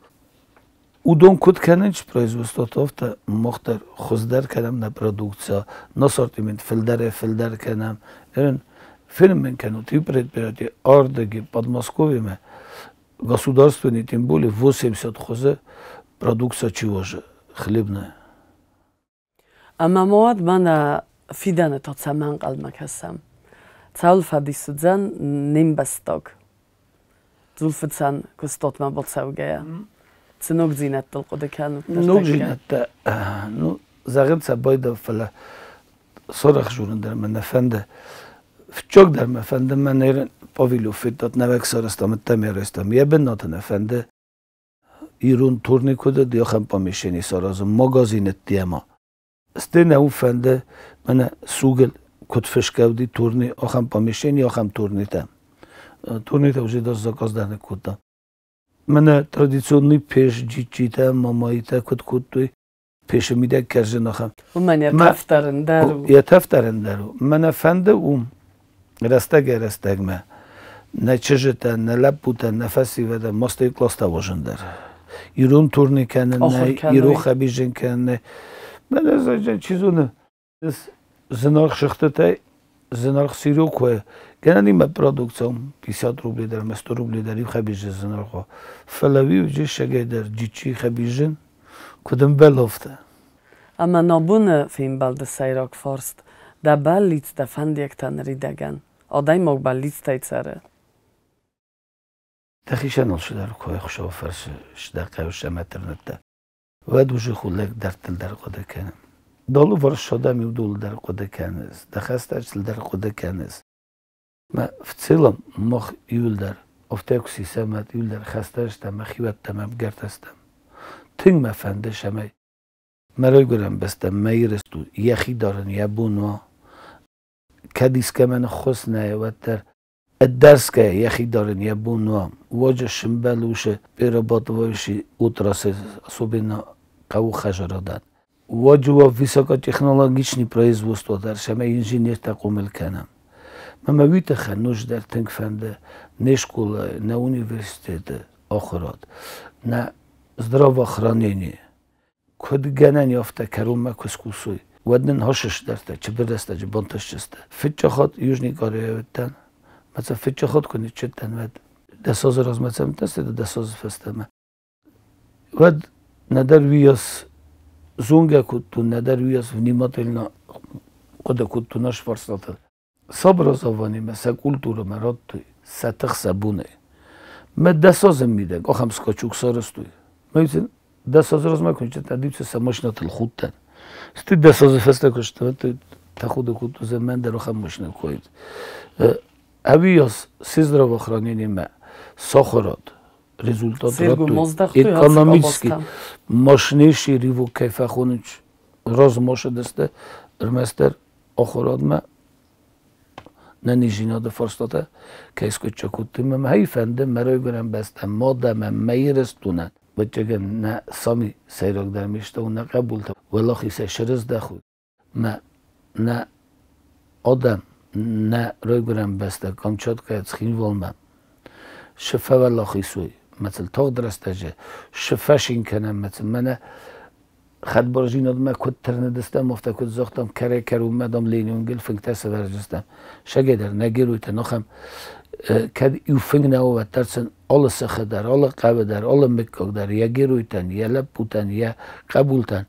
ودون كود كانش производството مختار خزدار كلام نا продукция на ассортимент филдер كلام фирмен كانوا тип предприятия Ардеги Подмосковье государственный тем более 80 хозы продукция чего же хлебная. أما مواد من فيدان تتصمم قلمك هسام تعال فدي سودان نیم بستاق زلفتان كستوت ما بتصوجيا تنوج زينة تلقود كانوا نوج زينة نو زغنت سبايدا فلا صرخ جورن در من نفنده فچوك در مفنده من نيرن پاویلو فیدات نوک سارستام تمیرستام یه بنات نفنده ایرون تورنی کده دیاخم پامیشنی سارازم مغازینت دیما استن او فنده من سوگل کد فشکودی تورنی آخم پامیشنی آخم تورنی تام تورنی تا وجود از زکاز دهنه کدام من ترادیسیونی پیش جیتا مامایی تا کد توی پیش میده کرجن آخم و من یتفترن درو یتفترن درو من فنده رستگ ما نه چجتا نه لب بوده نفسی وده ماسته کلاستا وجن در ایرون تورنی کنه نه ایرو خبیجن کنه من از اینجا چیزونه زنارخ شخته تای زنارخ سیرو کوه کنه نیمه پرودکسیون 50 روبلی در 100 روبلی در خبیج زنارخو فلوی و جی شگه در جیچی خبیجن کدوم بلافته اما نابون فیم بالد سیراک فارست در بال لیت دفن دیکتن ریدگن آدای مقبل لیت تایتسره تخیشن الش در کوه خوشا فرش در قوش مترنته و دوجه خولک در تل در قده کنم دالو ورش شده میو دول در قده کنز دخست اجل در قده کنز ما فتسلم مخ یول در افتاکو سیسمت یول در خستش تم خیوت تمام گرتستم تنگ مفنده شمی مرای گرم بستم میرستو یخی دارن یبونو کدیس که من خوست نیوت در الدرس که یخی دارن یبونو واجه شنبلوشه پیرا باتوایشی اوتراس صوبینا قو خجرادن واجه و ویساکا تکنولوژیچنی производство در شما انجینیر تقومل کنم مما ویت خنوش در تنگ فنده نه شکوله نه اونیورسیته آخرات نه здравоохранение کد گنن یافته کروم کسکوسوی ودن هاشش درته چه برسته چه بانتش چسته فیچه خود یوجنی کاری ویتن مثلا فیچه خود کنید چه تن ود دساز راز مثلا دسته دساز فستمه ود ندر ویاس زونگه کدتون ندر ویاس ونیماتلنا قد کدتوناش فرصتل صبر زوانی مثلا کلتور مراد توی ستخ سبونه ما دسازم میده آخم سکاچوک سارستوی میتون دساز راز میکنی چه تدیب سه ماشینات الخود تن ستی دساز فسته کشته تا خود کد تو زمین در آخم ماشین کوید اویاس سیزدرا وخرانی ما ساخرات результат економически мощнейший рывок кайфахонич размоша десте рместер охородма на нижинада форстата кайско чакутиме май фенде مرای برم بستم مادم میرستونه بچگه نه سامی سیراک در میشته و نه قبول تا ولاخی سه شرز دخود ما نه آدم نه رای برم بسته کامچات که خیلی والمم شفه ولاخی سوی مثل تاق درسته شفهشین کنم مثل من خد برجین آدم کد ترنه دستم مفته کد زاختم کره کرو مدام لینیون گل فنگ تسه برجستم شگه در نگیروی تناخم کد ایو فنگ نو و ترسن آل سخه در آل قوه در آل مکاک در یا گیروی تن یا لب بوتن یا قبول تن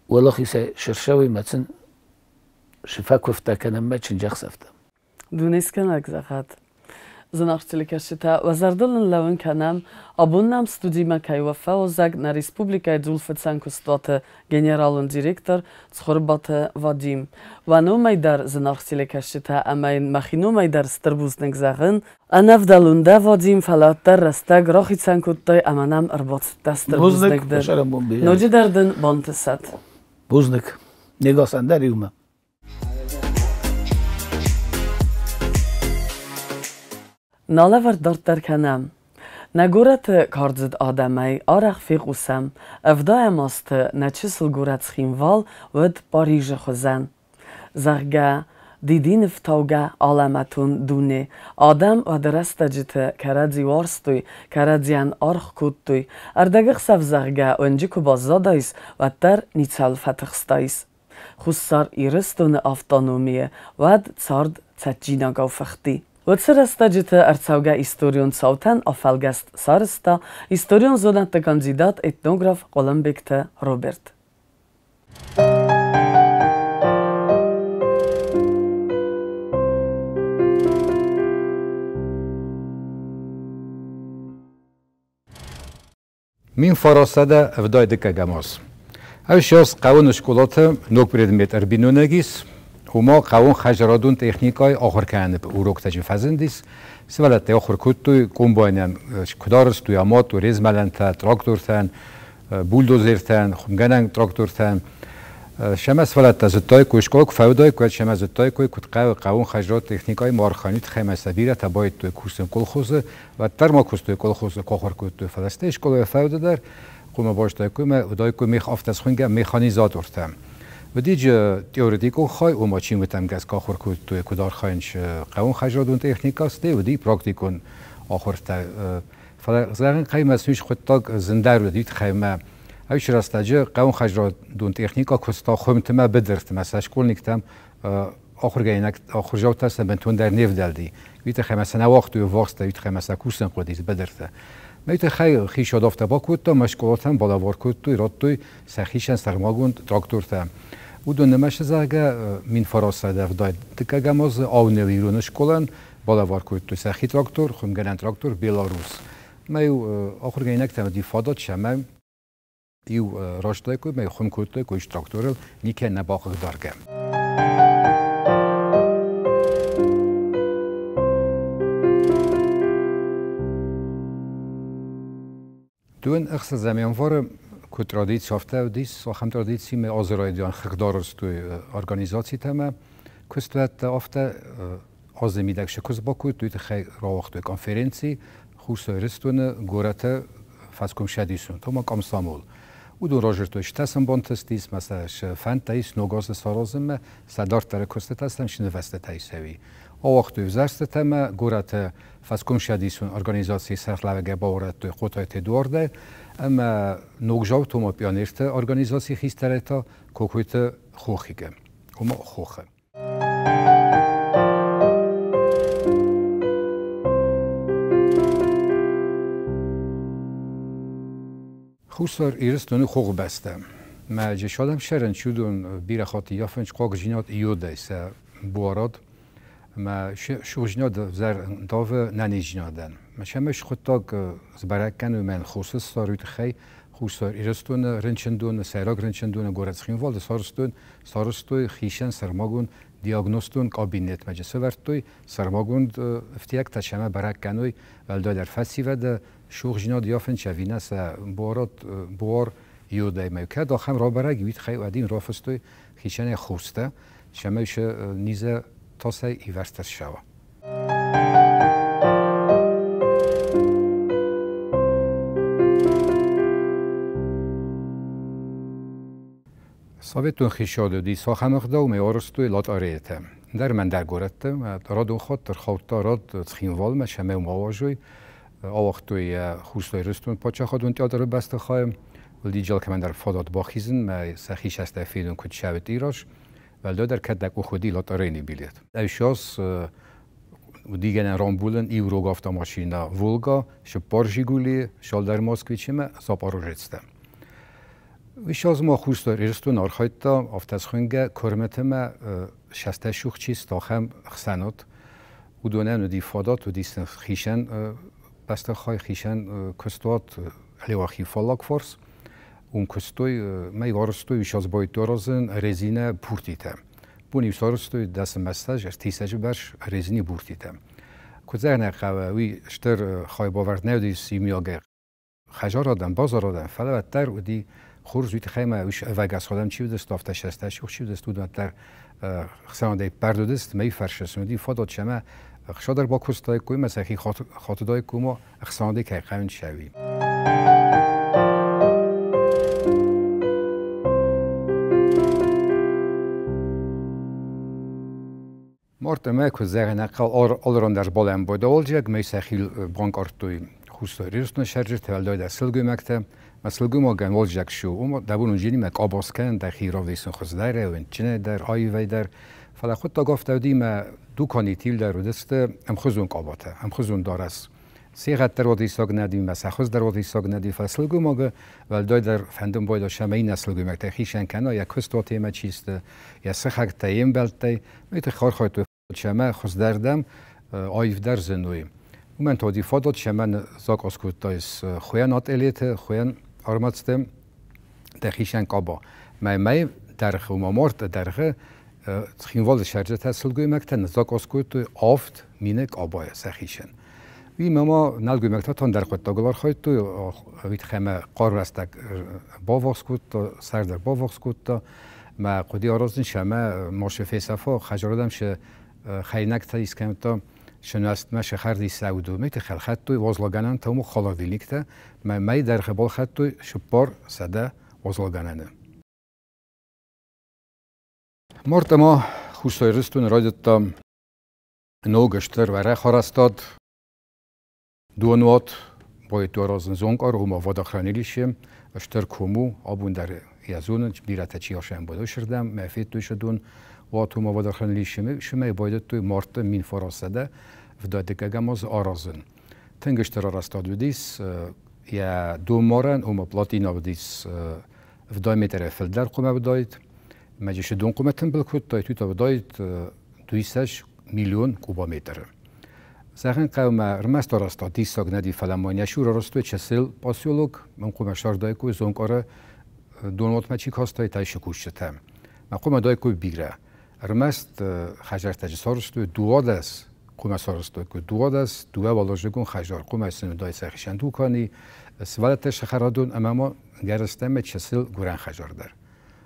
ولاخی سه شرشوی مثل شفه کفته کنم مچن جخ سفتم دونیست کنه اگزاقات Zanachtilikashita wazardulun lawen kanam abonnam studima kaywafa ozag na Respublika Zulfetsankustote generalun direktor Tsurbate Vadim. Wanu majdar zanachtilikashita amain machinu majdar starbuznek zagen anavdalunda Vadim falatar rastag rochitsankuttoy amanam arbot starbuznek der. Nojidardın bontesat. Buznik. Negasan der yuma. نالور دارتر کنم. نگورت کارزد آدمی آرخ فیقوسم افدای ماست نچسل گورت خیموال ود باریج خوزن. زرگه دیدین فتوگه عالمتون دونه آدم و درست جت کردی وارستوی کردیان آرخ کودتوی اردگخ سف زرگه اونجی که بازادایس و در نیتسال فتخستایس. خسار ایرستون افتانومیه ود تارد تجینا گوفختی. Odsrasta jete arcauga historion sautan afalgast sarsta historion zonate kandidat etnograf Kolambekte Robert. Min farasada vdaj dika gamos. Avšos qavun shkolata nok predmet arbinonagis وما قوون خجرادون تکنیکای آخر کنه به اوروک تجفزندیس سوالت آخر کتوی کمباینن کدارس توی آمات و ریز ملنتا تراکتور تن بولدوزر تن خمگنن تراکتور تن شما سوالت زتای کوشکاک فودای کوت شما زتای کوی کت قوون خجرات تکنیکای مارخانی تخیم سبیره تباید توی کورسم کلخوزه و تر ما کورس توی کلخوزه کاخر کتوی فلسطین اشکال فوده در قوم باش توی کوی ما ودای کوی میخ آفتس خونگه مکانیزاتور تن و دیج تئوریکو خای و ما چیم بتم گز کاخور کود توی کدار خاینش قوون خجرادون تکنیکاست و دی پراکتیکون آخر تا فلزاین قیم سویش خود تا زنده رو دید خیمه اوش راستاجه قوون خجرادون تکنیکا کستا خومت ما بدرت مثلا شکل نیکتم آخر گینک آخر جوت است بنتون در نیف دلدی ویت خیمه سنا وقت و وقت ویت خیمه سنا کورسن قدیس بدرته میت خیلی خیش دافته با کود تا مشکلاتم بالا وار کود توی رات توی سخیشن سرماگون تراکتور تام و دو نمشه زاگه من فراسته داد تکه گماز آونه ویرونش کلن بالا وار کود توی سخی تراکتور خمگنن تراکتور بیلاروس میو آخر گینک تام دی فادات شما یو راشته کوی میو خم کود توی کویش تراکتورل نیکه نباخ دارگم دون اخس زمینوار که ترادیت شافته و دیس و هم ترادیتی می آزرایدیان خردارست توی ارگانیزاتی تمه کستوت آفته آزمیدک شکست با کود توی تخی راوخت توی کنفرانسی خوصه رستون گورته فسکم شدیسون تو ما کام سامول و دون راجر توی شتاسم بانتستیس مثلا فند تایس نوگاز سارازم صدارت تر کسته هستم شنوسته تایسوی آوخت توی وزرست تمه گورته فسکم شدیسون ارگانیزاتی سرخلوگه باورت توی قطعه تدوارده اما نوجاو تو ما پیانیرت ارگانیزاتی خیستره تا کوکویت خوخیگه اما خوخه خوصار ایرستونی خوغ بسته ما جشادم شرن شدون بیر خاطی یافنج قاق جینات ایوده سه بواراد ما شو جناد زر داو ننی جنادن ما شمش خود تاگ زبرکن و من خصوص ساروت خی خصوص ایرستون رنچندون سیراگ رنچندون گورت خیموال سارستوی خیشن سرماگون دیاگنوستون کابینت مجلس ورتوی سرماگون افتیاک تشمه برکنوی ولدا در فسی ود شو جناد یافن شوینه س بوار یوده میکرد آخر را برگ وید خی ودین رافستوی خیشن خوسته شمش نیزه تاسه ایورستر شوا. ساویتون خیشاده دی ساخمخده و میارستوی لات آریته. در من در گورته رادون خود در خوتا راد خینوال مشمه و مواجوی آوختوی خوستوی رستون پاچه خودون تیادر بسته خواهم ولدی جال که من در فادات باخیزن ما سخیش است فیدون کد شوید ایراش ولدا در کدک و خودی لات آرینی بیلید. ایشاس و دیگه رامبولن ایورو گفته ماشینا ولگا شپار جیگولی شال در مسکویچی ما ساپارو رسته. ویشاز ما خوست دار ایرستون آرخایتا آفتاز خونگه کرمت ما شسته شوخ چیست تا خم خسنات ودونه ندی فادات و دیستن خیشن بست خای خیشن کستوات لیواخی فلاک فورس اون کستوی می وارستوی شاز باید درازن رزینه پورتیته بونی سارستوی دست مستاج تیساج برش رزینی پورتیته کجا نقوی اشتر خای باورد نودی سیمیاگ خجار آدم بازار آدم فلوت در ودی خورز ویت خیمه ویش وگاس خودم چی بودست دافتش استش و چی بودست دودن در خسانده پردودست می فرشست ودی فادات شما خشادر با کستای کوی مسخی خاطدای کوما خسانده که قوین شوی مارت ما که زیر نقل آلران در بالام بود آلجگ میسخیل بانک آرتوی خوستای ریستن شرجر تولدای در سلگوی مکته مسلگوی ما گن آلجگ شو اما دبون اونجینی مک آباس کن در خیرا ویسن خوز داره و چنه در آی وی در فلا خود تا گفت دودی ما دوکانی تیل در ودست ام خوزون کاباته ام خوزون دارس سیغت در وادی ساگ ندیم مسخوز در وادی ساگ ندی فسلگوی ما گه ولدای در فندم باید شما این نسلگوی مکته خیشن کنه یا کستوتی ما چیست یا سخک تایم بلته میت خار خواهد شما خوز دردم آیف در زنوی من تا دیفادات شما زاک اسکوت دایس خویان آت الیت خویان آرماتستم دخیشن کابا می درخ و مامورت درخ خینوال شرجه تسلگوی مکتن زاک اسکوت آفت مینک آبای سخیشن وی ماما نلگوی مکتان در خود تاگلار خواهد تو ویت خیمه قار رستک باواسکوت سر در باواسکوت ما قدی آرازن شما ماشه فیصفا خجارادم شه خیلی تاییس کم تا شناست ماشه خردی سعودو میت خل خط توی وازلاگنان تا مو خالا دیلیکته می در خبال خط توی شپار سده وازلاگنانه مرد ما خوشای رستون رایدت تا نو گشتر و ره خواستاد دونوات باید دورازن زونگار و ما وادخرانیلیشیم اشتر کومو آبون در یزون بیرت چی هاشم بوده شردم مفید توی شدون و تو ما وادخرانیلیشیم شما باید توی مارت مین فراسده و داده که گماز آرازن تنگشتر آرستاد ودیس یا دو مارن و ما پلاتینا ودیس و دای میتره فلدر قومه بداید مجیش دون قومه تنبل کود دای توی تا بداید 200 میلیون کوبامتر زخن قوم رمست آرستا دیساگ ندی فلمانی شور آرستوی چسل پاسیولوگ من قوم شار دای کوی زونکاره دونوات مچی کاستای تای شکوش شتم من قوم دای کوی بیگره رمست خجر تجسارستوی دوادس قوم سارستوی کوی دوادس دوه والاجگون خجر قوم اسم دای سخیشن دو کانی سوالتش خرادون اما ما گرستم چسل گورن خجر در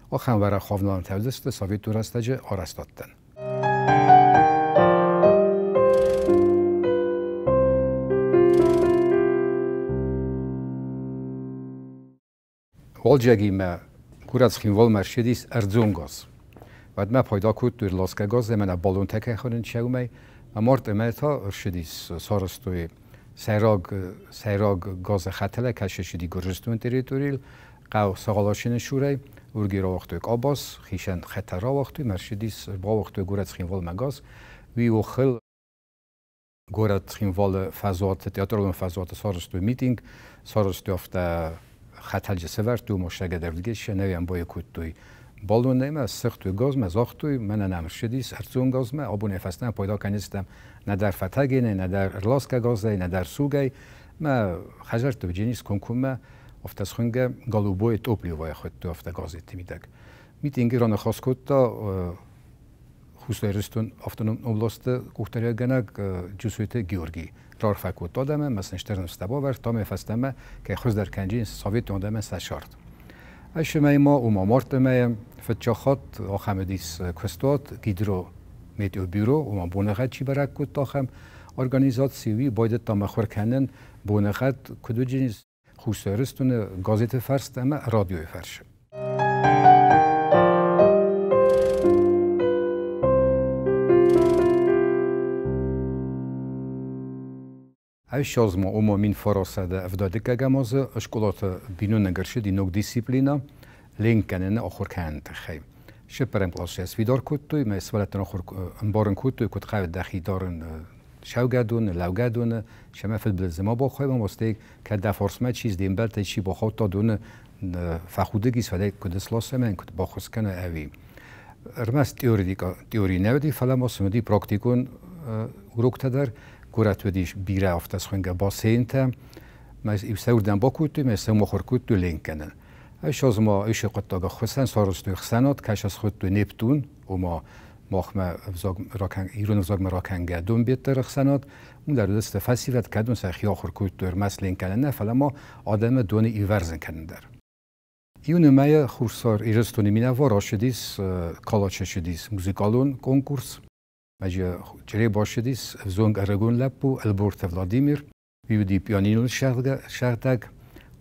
آخر ورا خوابنان تودست ساویت دورستج آرستادن والجگی ما کورز خیموال مرشدیس ارزونگاز بعد ما پیدا کود در لاسکه گاز من بالون تکه خورن شومی و مرد ما تا ارشدیس سارستوی سیراگ گاز خطله کششدی گرجستون تریتوریل قو ساغالاشین شوری ورگی را وقتوی آباس خیشن خطر را وقتوی مرشدیس با وقتوی گورد خیموال مگاز وی و خل گورد خیموال فضوات تیاترالون فضوات سارستوی میتینگ سارستوی افته خطل جسور تو مشتاق در دیگه شنویم با یک توی بالون نیم سخت توی گاز مزاخت توی من نمرشدیس ارزون گاز ما آبون نفستم پیدا کنیستم نه در فتاگی نه در لاسکا گازی نه در سوگی ما خجر تو جنیس کنکوم ما افتاس خونگه گالوبوی توپلی وای خود تو افتا گازی تیمیدک میتینگی ران خاص کود تا خوستای رستون افتانوم اوبلاست کوختریا گنگ جسویت گیورگی رار فکوت دادم مثلا اشترن استبا ورد تا میفستم که خوز در کنجین ساویت دادم سشارد اشمای ما و مامارت ما فتشاخات آخمدیس کستوات گیدرو میتیو بیرو و ما بونخت چی برک کود تاخم ارگانیزاسیوی باید تا مخور کنن بونخت کدو جنیز خوستای رستون گازیت فرست اما رادیوی فرش شازما عمومین فراسده افداده که گماز اشکالات بینون نگرشه دی نوک دیسیپلینا لینک کنن آخر کند خیم شپرم کلاس اسویدار کود توی ما اسوالتن آخر انبارن کود توی کود خواهد دخی دارن شوگدون لوگدون شما فیل بلزما با خواهی من واسطه که دفارسمه چیز دیم بلت چی با خود تا دون فخودگی سوده کود اسلاسه من کود با خوز کنه اوی رمست تیوری نودی فلا ما سمدی پراکتیکون uroktader, kurat ودیش بیره افتاس خونگه باسینته mas i سودن با کوتو مثل مخور کوتو لینکنن ایش از ما ایش قطعه خواستن سارستوی خسنات کش از خود تو نپتون و ما مخم ایران زاگ راکنگه دون بیتر خسنات اون در دست فسیلت کدون سخی آخر کوتو مثل لینکنن نه فلا ما آدم دون ایورزن کنن در ایون مای خورسار ایرستونی مینه وارا شدیس کالاچه شدیس موزیکالون کنکورس مجی جری باشدیس زونگ ارگون لپو البرت ولادیمیر بیودی پیانینو شرطگ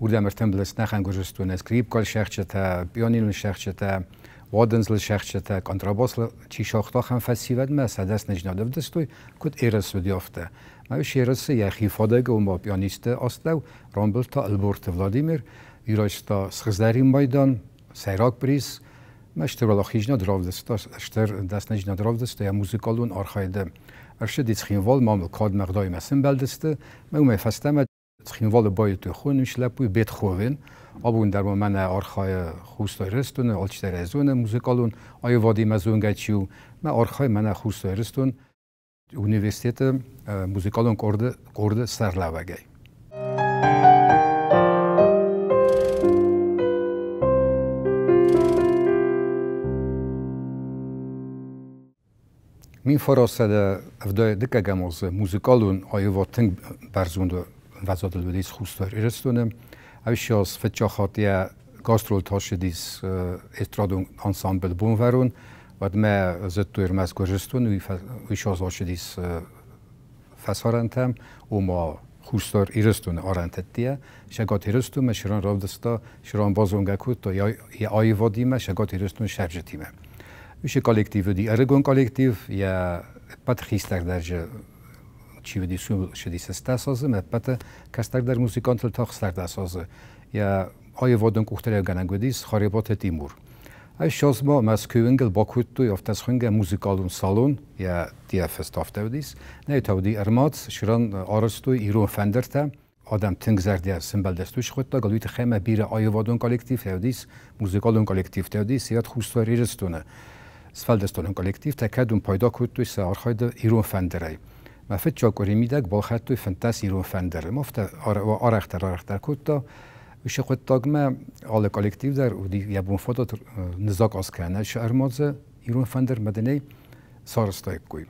ورده مرتم بلس نخن گرستون اسکریپ کال شرطه پیانینو شرطه وادنزل شرطه کنتراباس چی شاختا هم فسیود ما سدس نجناده دستوی کد ایرس ودی افته ما وش ایرس یخی فادگ و ما پیانیست اصلو رامبل تا البرت ولادیمیر ایراشتا سخزداری مایدان سیراک بریس مشتر ولا خیجنا دراودست اشتر دست نجنا دراودست یا موزیکالون آرخایده ارشد خینوال مامل کاد مقدای مسن بلدسته ما فستم خینوال باید تو خونش لپوی بیت خوین آبون در من آرخای خوستای رستون آلچتر ازون موزیکالون آیا وادی مزون گچیو ما آرخای من خوستای رستون اونیورسیت موزیکالون کرد سرلاوگی min فراسته افدای دکه گماز موزیکالون آیو تنگ برزوند وزادل بدیس خوستار ایرستونه اوشیاس فتجاخاتیه گاسترول تاشدیس استرادون انسامبل بونورون ود ما زدتویر مزگوجستون ویشاز آشدیس فسارنتم و ما خوستار ایرستونه آرنتتیه شگات ایرستون شران راودستا شران بازونگه کود تا یا آیو دیمه شگات ایرستون شرجتیمه ویش کالکتیو دی ارگون کالکتیو یا پت خیستر درجه چی ودی سو شدی سسته سازه مپت کستر در موسیقانتل تا خستر در سازه یا آی وادن کوختر گنگودیس خریبات تیمور ای شازما مسکوینگل با کوتو یافتس خونگ موزیکالون سالون یا دی اف استافته ودیس نه تا ودی ارمات شران آرستو ایرون فندرته آدم تنگ زردی سیمبل دستوش خود تا گلویت خیمه بیر آی وادن کالکتیو تودیس موزیکالون کالکتیو تودیس یاد خوستاری رستونه سفالدستون کالکتیو تکدون پایدا کود توی سارخاید ایرون فندری مفت جاکوری میدک با خط توی فنتاس ایرون فندره مفت آرختر کود تا وش خود تاگم آل کالکتیو در ودی یبون فدات نزاک آسکنه شرمازه ایرون فندر مدنی سارستای کوی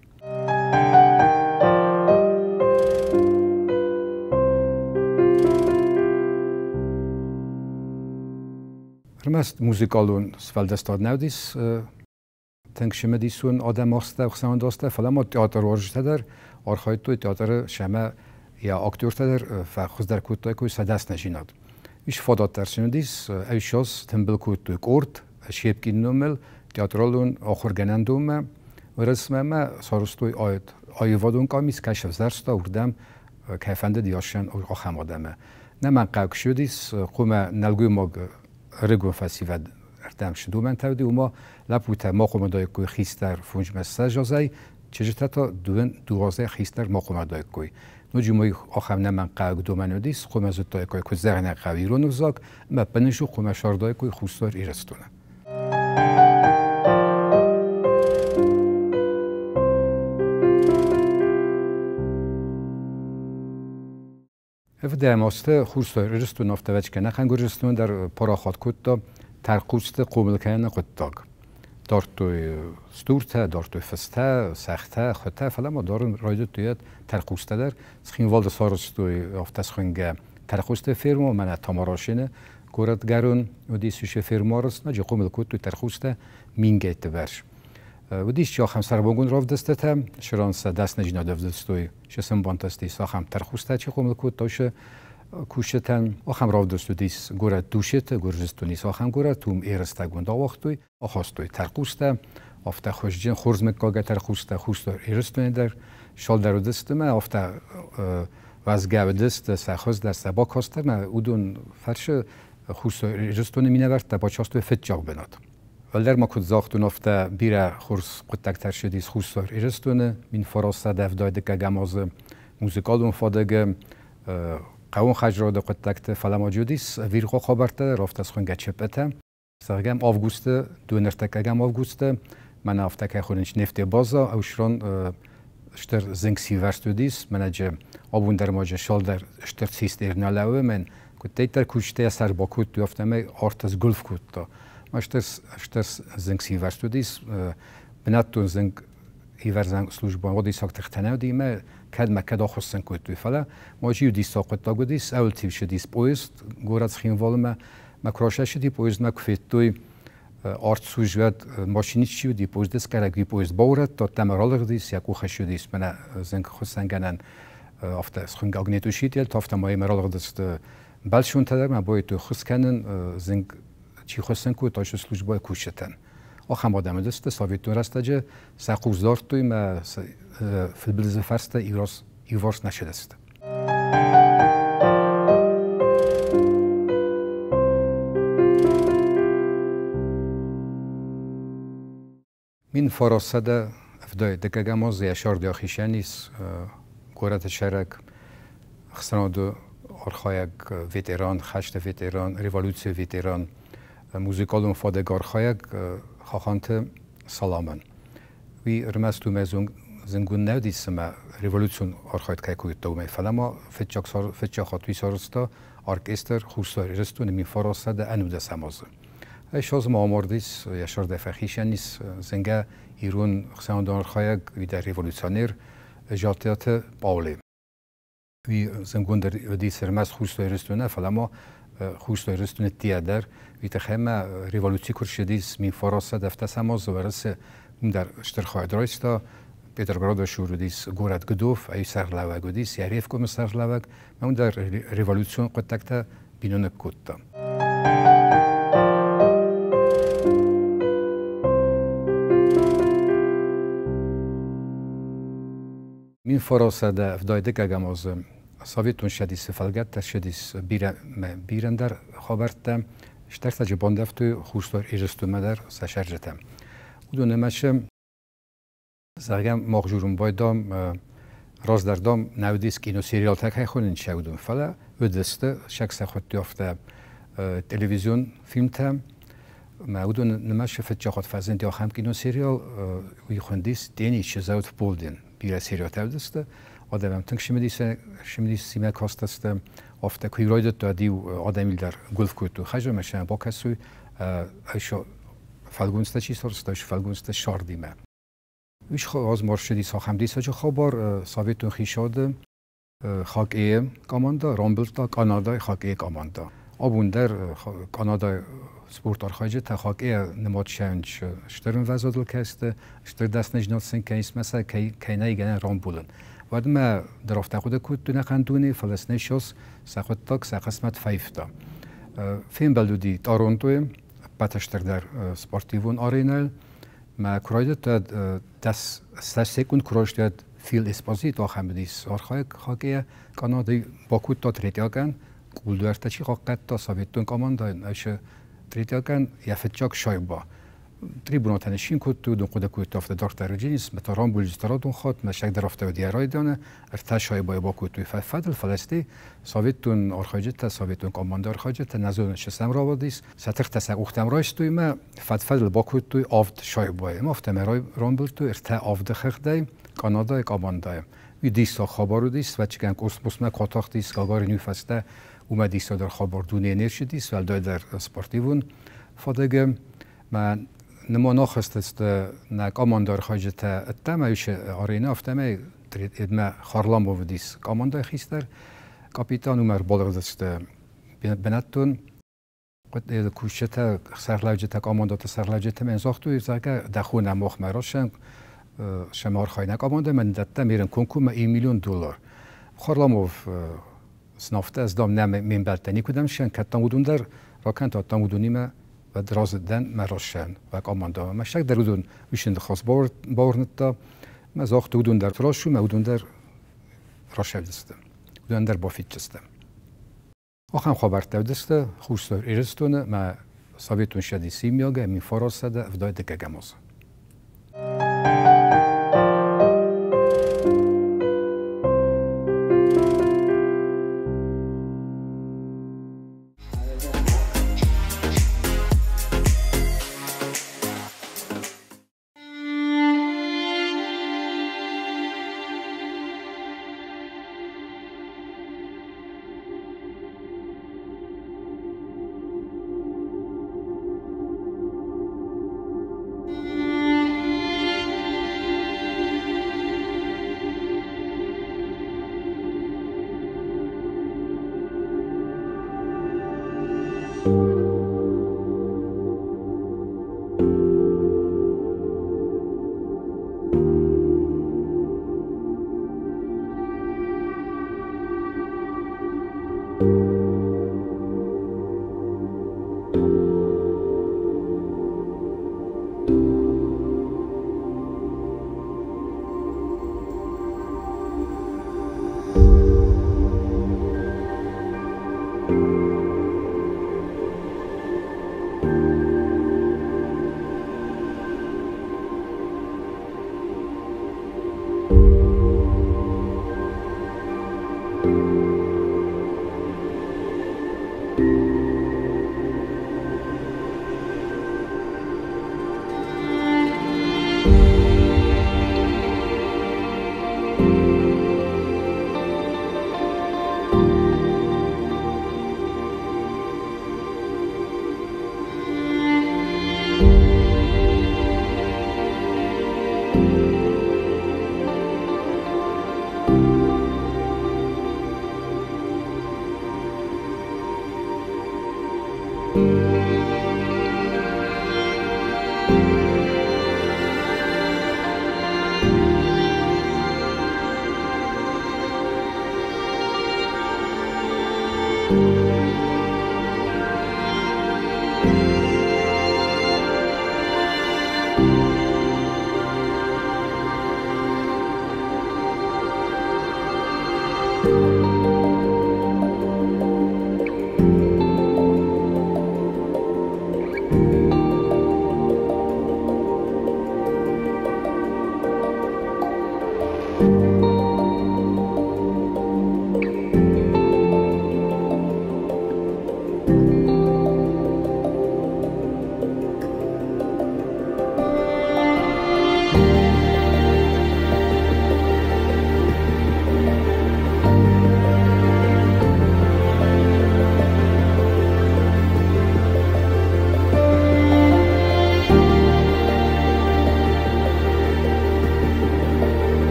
رمست موزیکالون سفالدستاد نودیس تنگ شما دیسون آدم آسته و خسمان داسته فلا ما تئاتر ورجته در آرخایت توی تئاتر شما یا اکتور در فخوز در کود توی کوی سدست نشیناد ایش فادات در شما دیس ایشاس تنبل کود توی کورد شیب کی نومل تئاترالون آخر گنندومه و رسمه ما سارستوی آیوادون کامیس کشف زرستا وردم کیفنده دیاشن آخم آدمه نه من قاک شدیس قوم نلگوی ما رگو فسیود ارتم شدو من تودی و ما لپوت ما قوم دای کوی خیستر فونج مساج ازای چجتا تا دوازه خیستر ما قوم دای کوی نو جمعی آخم نه من قاک دو من ودیس قوم از دای کوی کوی زغن قوی رو نوزاک ما بنشو قوم شاردای کوی خوستار ایرستونه افده ماسته خوستار ایرستون افته وچ کنه خنگورستون در پراخات کود تا ترقوست قومل کنه قطاق دارتوی ستورته دارتوی فسته سخته خطه فلا ما دارن رایده تویت ترقوسته در سخین والد سارستوی افتس خونگه ترقوسته فرمو من تاماراشینه گورد گرون و دیسوش فرمو رست نجی قومل کود توی ترقوسته مینگیت برش و دیش چی آخم سربانگون راف دسته تم شرانسه دست نجینا دفدستوی شسم بانتستی ساخم ترقوسته چی قومل کود تاشه کوشتن آخم راو دستو دیس گوره دوشت گورجستو نیس آخم گوره توم ایرسته گونده وقتوی آخواستوی ترقوسته آفته خوشجن خورز مکاگه ترقوسته خوستار ایرستو در شال در دستمه آفته وزگه دست سخوز در سبا کاسته ما اودون فرش خوستار ایرستو نمینه ورد تا باچاستوی فت جاو بناد ولدر ما کد زاختون آفته بیره خورز قطکتر شدیس خوستار ایرستونه من فراسته دفدای دکه گماز موزیکالون فادگه قوم خجراده قطعت فلما جودیس ویرخو خبرته رفت از خونگه چپته سرگم آوگوسته دو نرتکگم آوگوسته من آفته که خونش نفت بازا او شران شتر زنگ سیورستو دیس من اجا آبون در ماجه شال در شتر سیست ایرنالاوه من کتی در کوشته سر با کود بیافتم آرتز گلف کود تا ما شتر زنگ سیورستو دیس بناتون زنگ ایور زنگ سلوجبان ودی ساک تختنه دیمه کد مکد آخرسن کود توی فلا ما جیو دیس ساقت تا گودیس اول تیوش دیس پویست گورد خیم والم ما کراشش دی پویست ما کفیت توی آرت سوژوت ماشینی چیو دی پویست دست کرد پویست باورد تا تمرالر دیس یا کوخشو دیس من زنگ خستن گنن افته سخنگ اگنیتوشیت یل تا افته مای مرالر دست بالشون تدر من باید تو خست کنن زنگ چی خستن کود تاش سلوجبای کوشتن آخر آدم دست ساویتون راست جه سقوز دار توی ما فیلبلز فرست ایوارس نشده است. من فراسده افدای دکگاموز یا شار دیاخیشانیس کورت شرک خسرانو آرخایک ویتران خشت ویتران ریولوسی ویتران موزیکالون فادگار خایک خواهند سلامن وی رمستو مزون زنگون نودیس ما ریولوسیون آرخایت که کویت دومی فلما فتچا خاطوی سارستا ارکستر خوستاری رستو نمی فراسده انوده سمازه شاز ما آمردیس یا شار دفخیشانیس زنگه ایرون خساندان آرخایک وی در ریولوسیونر جاتیات باولی وی زنگون در دیس رمست خوستاری رستو نه فلما خوستای رستون تیادر ویتخیم ریولوسی کرشدیس می فراسه دفته سماز ورس در اشترخای درایستا پیترگراد شورودیس گورد گدوف ای سرلوگ دیس یریف کم سرلوگ من در ریولوسیون قطعتا بینون کودتا من فراسه دفته دکگاماز ساویتون شدیس فلگت شدیس بیرن در خبرتم اشترت جبان دفتو خوشتار ایرستو مدر سشرجتم و دو نمشه زرگم مغجورم بایدام راز دردام نودیس کینو سریال تک خونین شودم فلا ودسته شخص خود یافته تلویزیون فیلم تم ما دو نمشه فتجاخت فزند یا هم کینو سریال وی خوندیس دینی چیزاوت بولدین بیره سریال تودسته آدمم تنگ شمیدی سیمه کاست است افته کوی رایدت دادی و آدمی در گلف کوتو خجم مشن با کسوی ایشو فالگونسته چی سرستش فالگونسته شاردیمه ویش خواهد مرشدی ساخم دیسا جو خبر ساویتون خیشاده خاک ایم کاماندا رامبلتا کانادا خاک ای کاماندا آبون در کانادا سپورت آرخایجه تا خاک ای نماد شنج شترن وزادل کسته شتر دست نجنات سن کنیس مثلا که نیگنه رامبولن وقتی ما درافت خود کود دونه خندونی فلسطینی شوس سخت تاک سخسمت فیفتا فیلم بلودی تورنتو باتشتر در سپورتیوون آرینال ما کرایدت دست سکند کرایشت فیل اسپازیت آخر بدیس آرخای خاکی کانادی با کود تا تریتیاکن کولدورت چی خاکت تا ساویتون کاماندا ایش تریتیاکن یفتچاک شایبا تریبونات تنشین کود تو دو قده کود تافت دکتر رجینیس مترام بولجسترادون خود مشک درافته و دیارای دانه ارتشای با کود توی فدل فلسطین ساویتون آرخایجت ساویتون کاماندار آرخایجت نزون شسم راودیس ستخ تسقوختم رایش توی ما فدل با کود توی آفت شای بای ما افت مرای رامبل تو ارتا آفت خخدای کانادا کاماندای وی دیسا خبرو دیس و چیکن کوسموس ما کاتاخ دیس گاگاری نیفسته اومد دیسا در خبر دونه انرژی دیس ولدای در سپورتیوون فادگم من نما ناخست است نه کاماندار خواجت اتم ایش آرینا افتمه ادم خارلام بودیس کاماندار خیستر کاپیتان عمر بالغدست بناتون قد کوشته سرلاجت کاماندات سرلاجت من زاختو ایزاگه دخون مخ مراشن شمار خاینه کامانده من دته میرن کنکوم $1 میلیون خارلاموف سنافته از دام نم من بلتنی کدام شن کتام بودون در راکن تا تام بودونیم و دراز دن مراشن و کاماندا مشک در بودون ویشن خاص باورنتا مزاخت بودون در تراشو مودون در راشدستم بودون در بافیتستم آخام خبر تودسته خوشتر ایرستونه ما ساویتون شدی سیمیاگه می فراسده افدای دکگماز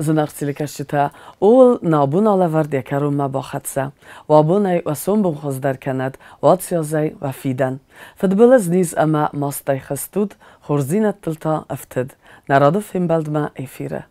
Zanarcili kashita ol nabun alavar dekarum ma bakhatsa wabunay wasum bunkhazder kanad watsiazay wafidan fadbalaz niz ama mastay khastud khurzinat tilta aftad naraduf himbaldma efira